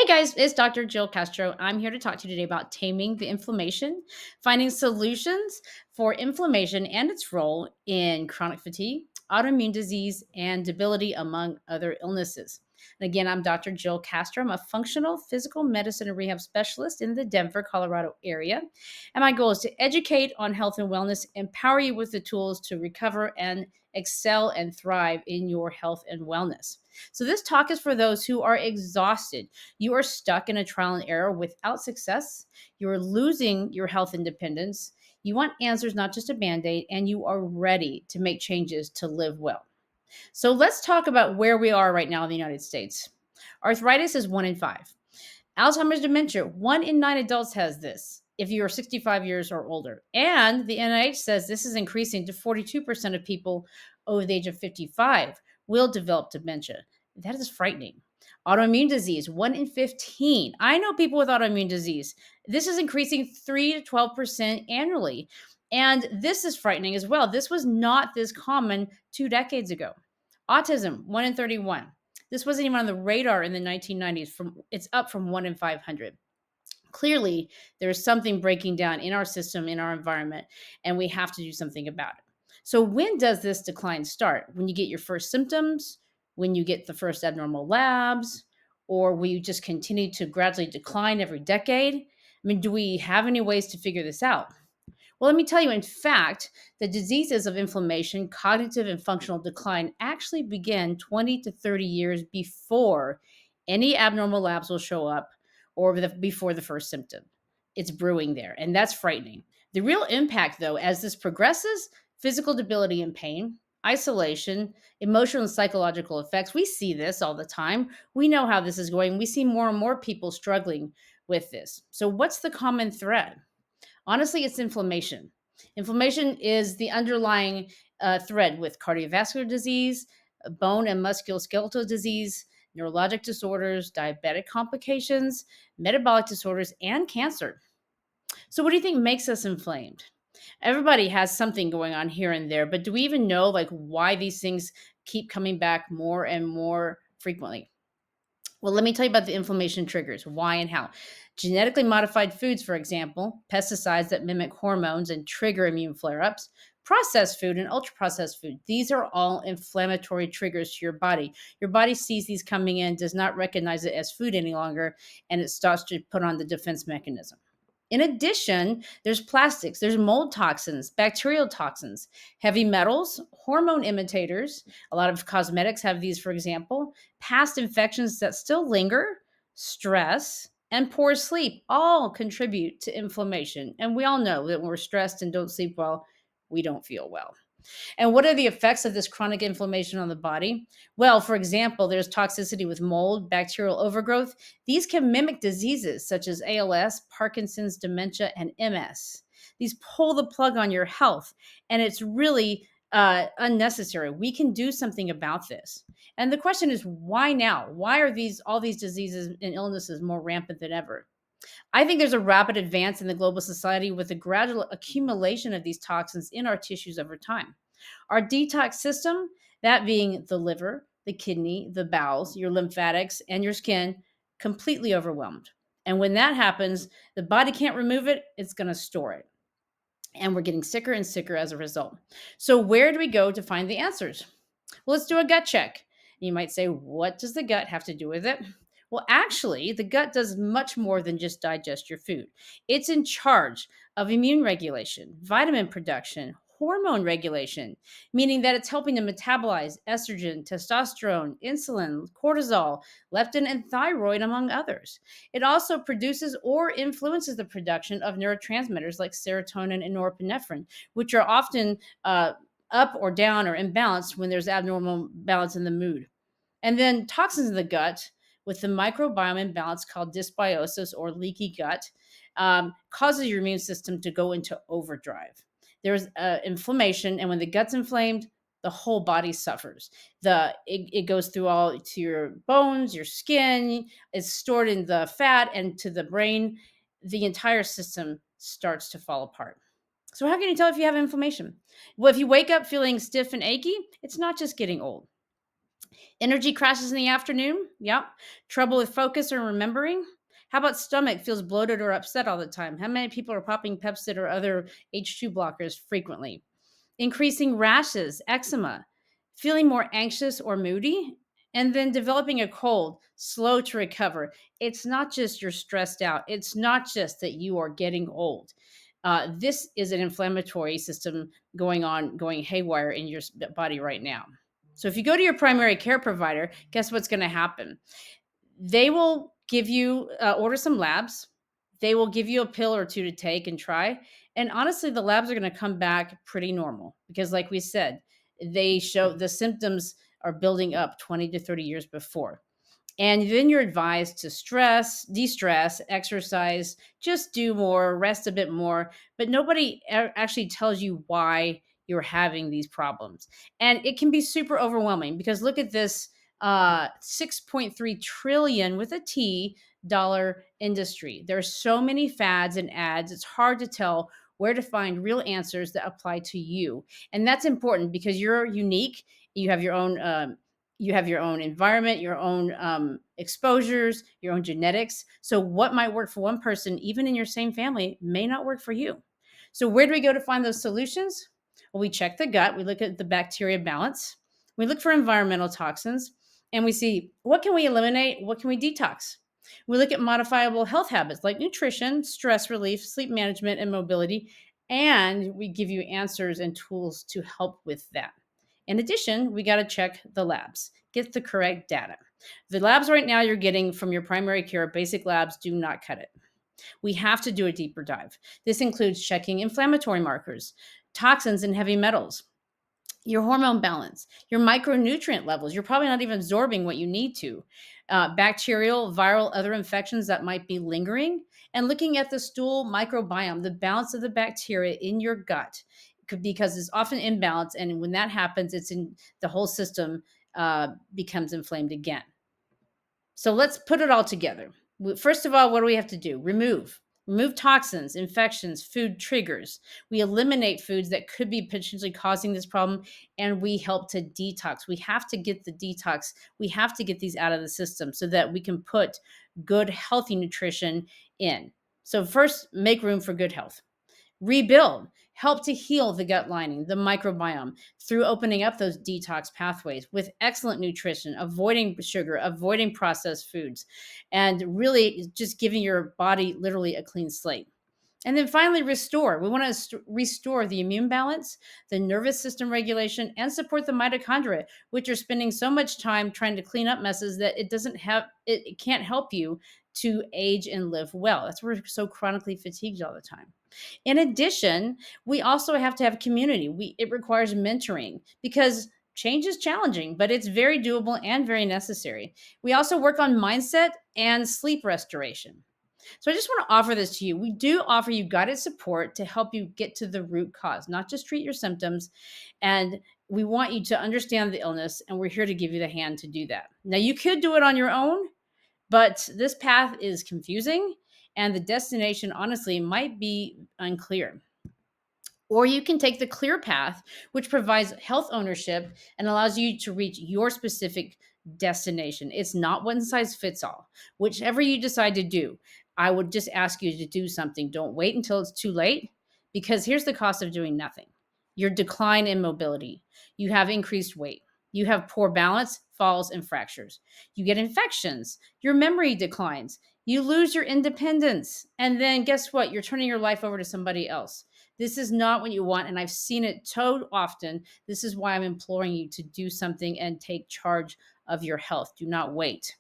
Hey guys, it's Dr. Jill Castro. I'm here to talk to you today about taming the inflammation, finding solutions for inflammation and its role in chronic fatigue, autoimmune disease, and debility, among other illnesses. And again, I'm Dr. Jill Castro. I'm a functional physical medicine and rehab specialist in the Denver, Colorado area. And my goal is to educate on health and wellness, empower you with the tools to recover and excel and thrive in your health and wellness. So, this talk is for those who are exhausted. You are stuck in a trial and error without success. You are losing your health independence. You want answers, not just a band aid, and you are ready to make changes to live well. So let's talk about where we are right now in the United States. Arthritis is 1 in 5. Alzheimer's dementia, 1 in 9 adults has this if you are 65 years or older. And the NIH says this is increasing to 42% of people over the age of 55 will develop dementia. That is frightening. Autoimmune disease, 1 in 15. I know people with autoimmune disease. This is increasing 3 to 12% annually. And this is frightening as well. This was not this common 2 decades ago. Autism, 1 in 31. This wasn't even on the radar in the 1990s. It's up from 1 in 500. Clearly, there's something breaking down in our system, in our environment, and we have to do something about it. So, when does this decline start? When you get your first symptoms, when you get the first abnormal labs, or will you just continue to gradually decline every decade? I mean, do we have any ways to figure this out? Well, let me tell you, in fact, the diseases of inflammation, cognitive, and functional decline actually begin 20 to 30 years before any abnormal labs will show up or before the first symptom. It's brewing there, and that's frightening. The real impact, though, as this progresses, physical debility and pain, isolation, emotional and psychological effects. We see this all the time. We know how this is going. We see more and more people struggling with this. So, what's the common thread? Honestly, it's inflammation. Inflammation is the underlying thread with cardiovascular disease, bone and musculoskeletal disease, neurologic disorders, diabetic complications, metabolic disorders, and cancer. So, what do you think makes us inflamed? Everybody has something going on here and there, but do we even know like why these things keep coming back more and more frequently? Well, let me tell you about the inflammation triggers, why and how. Genetically modified foods, for example, pesticides that mimic hormones and trigger immune flare ups, processed food and ultra processed food. These are all inflammatory triggers to your body. Your body sees these coming in, does not recognize it as food any longer, and it starts to put on the defense mechanism. In addition, there's plastics, there's mold toxins, bacterial toxins, heavy metals, hormone imitators. A lot of cosmetics have these, for example, past infections that still linger, stress, and poor sleep all contribute to inflammation. And we all know that when we're stressed and don't sleep well, we don't feel well. And what are the effects of this chronic inflammation on the body? Well, for example, there's toxicity with mold, bacterial overgrowth. These can mimic diseases such as ALS, Parkinson's, dementia, and MS. These pull the plug on your health, and it's really unnecessary. We can do something about this. And the question is, why now? Why are all these diseases and illnesses more rampant than ever? I think there's a rapid advance in the global society with a gradual accumulation of these toxins in our tissues over time. Our detox system, that being the liver, the kidney, the bowels, your lymphatics, and your skin, completely overwhelmed. And when that happens, the body can't remove it, it's going to store it. And we're getting sicker and sicker as a result. So, where do we go to find the answers? Well, let's do a gut check. You might say, what does the gut have to do with it? Well, actually, the gut does much more than just digest your food. It's in charge of immune regulation, vitamin production, hormone regulation, meaning that it's helping to metabolize estrogen, testosterone, insulin, cortisol, leptin, and thyroid, among others. It also produces or influences the production of neurotransmitters like serotonin and norepinephrine, which are often up or down or imbalanced when there's abnormal balance in the mood. And then toxins in the gut with the microbiome imbalance called dysbiosis or leaky gut causes your immune system to go into overdrive. There's inflammation, and when the gut's inflamed, the whole body suffers. It goes through all to your bones, your skin. It's stored in the fat and to the brain. The entire system starts to fall apart. So how can you tell if you have inflammation? Well, if you wake up feeling stiff and achy, it's not just getting old. Energy crashes in the afternoon. Yep. Trouble with focus or remembering. How about stomach feels bloated or upset all the time? How many people are popping Pepsid or other H2 blockers frequently? Increasing rashes, eczema, feeling more anxious or moody, and then developing a cold, slow to recover. It's not just you're stressed out, it's not just that you are getting old. This is an inflammatory system going haywire in your body right now. So, if you go to your primary care provider, guess what's going to happen? They will give you order some labs. They will give you a pill or two to take and try. And honestly, the labs are going to come back pretty normal because, like we said, they show the symptoms are building up 20 to 30 years before. And then you're advised to de-stress, exercise, just do more, rest a bit more. But nobody actually tells you why you're having these problems. And it can be super overwhelming because look at this 6.3 trillion with a T dollar industry. There's so many fads and ads. It's hard to tell where to find real answers that apply to you. And that's important because you're unique. You have your own environment, your own exposures, your own genetics. So, what might work for one person, even in your same family, may not work for you. So, where do we go to find those solutions? Well, we check the gut, we look at the bacteria balance, we look for environmental toxins, and we see what can we eliminate, what can we detox. We look at modifiable health habits like nutrition, stress relief, sleep management, and mobility, and we give you answers and tools to help with that. In addition, we got to check the labs, get the correct data. The labs right now you're getting from your primary care, basic labs, do not cut it. We have to do a deeper dive. This includes checking inflammatory markers, toxins, and heavy metals, your hormone balance, your micronutrient levels. You're probably not even absorbing what you need to. Bacterial, viral, other infections that might be lingering, and looking at the stool microbiome, the balance of the bacteria in your gut, because it's often imbalanced. And when that happens, it's in the whole system becomes inflamed again. So let's put it all together. First of all, what do we have to do? Remove toxins, infections, food triggers. We eliminate foods that could be potentially causing this problem, and we help to detox. We have to get the detox. We have to get these out of the system so that we can put good, healthy nutrition in. So first, make room for good health. Rebuild, help to heal the gut lining, the microbiome through opening up those detox pathways with excellent nutrition, avoiding sugar, avoiding processed foods, and really just giving your body literally a clean slate. And then finally, restore. We want to restore the immune balance, the nervous system regulation, and support the mitochondria, which are spending so much time trying to clean up messes that it can't help you to age and live well. That's why we're so chronically fatigued all the time. In addition, we also have to have community. It requires mentoring because change is challenging, but it's very doable and very necessary. We also work on mindset and sleep restoration. So I just want to offer this to you. We do offer you guided support to help you get to the root cause, not just treat your symptoms. And we want you to understand the illness, and we're here to give you the hand to do that. Now, you could do it on your own, but this path is confusing, and the destination, honestly, might be unclear. Or you can take the clear path, which provides health ownership and allows you to reach your specific destination. It's not one size fits all. Whichever you decide to do, I would just ask you to do something. Don't wait until it's too late, because here's the cost of doing nothing: your decline in mobility. You have increased weight. You have poor balance, falls, and fractures. You get infections. Your memory declines. You lose your independence. And then guess what? You're turning your life over to somebody else. This is not what you want, and I've seen it so often. This is why I'm imploring you to do something and take charge of your health. Do not wait.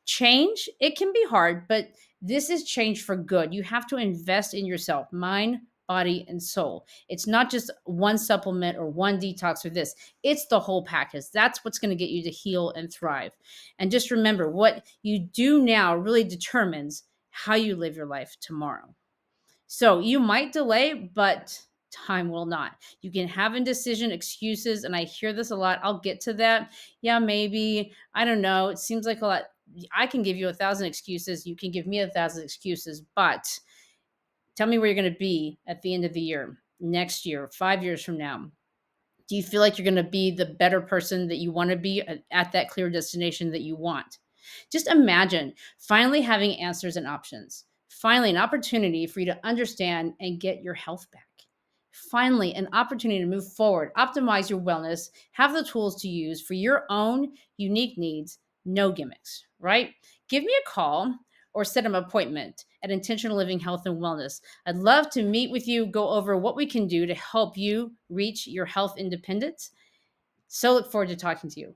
Change, it can be hard, but this is change for good. You have to invest in yourself, mind, body, and soul. It's not just one supplement or one detox or this. It's the whole package. That's what's going to get you to heal and thrive. And just remember, what you do now really determines how you live your life tomorrow. So you might delay, but time will not. You can have indecision, excuses, and I hear this a lot. I'll get to that. Yeah, maybe. I don't know. It seems like a lot. I can give you 1,000 excuses. You can give me 1,000 excuses, but tell me where you're going to be at the end of the year, next year, 5 years from now. Do you feel like you're going to be the better person that you want to be at that clear destination that you want? Just imagine finally having answers and options. Finally, an opportunity for you to understand and get your health back. Finally, an opportunity to move forward, optimize your wellness, have the tools to use for your own unique needs, no gimmicks, right? Give me a call or set an appointment at Intentional Living Health and Wellness. I'd love to meet with you, go over what we can do to help you reach your health independence. So look forward to talking to you.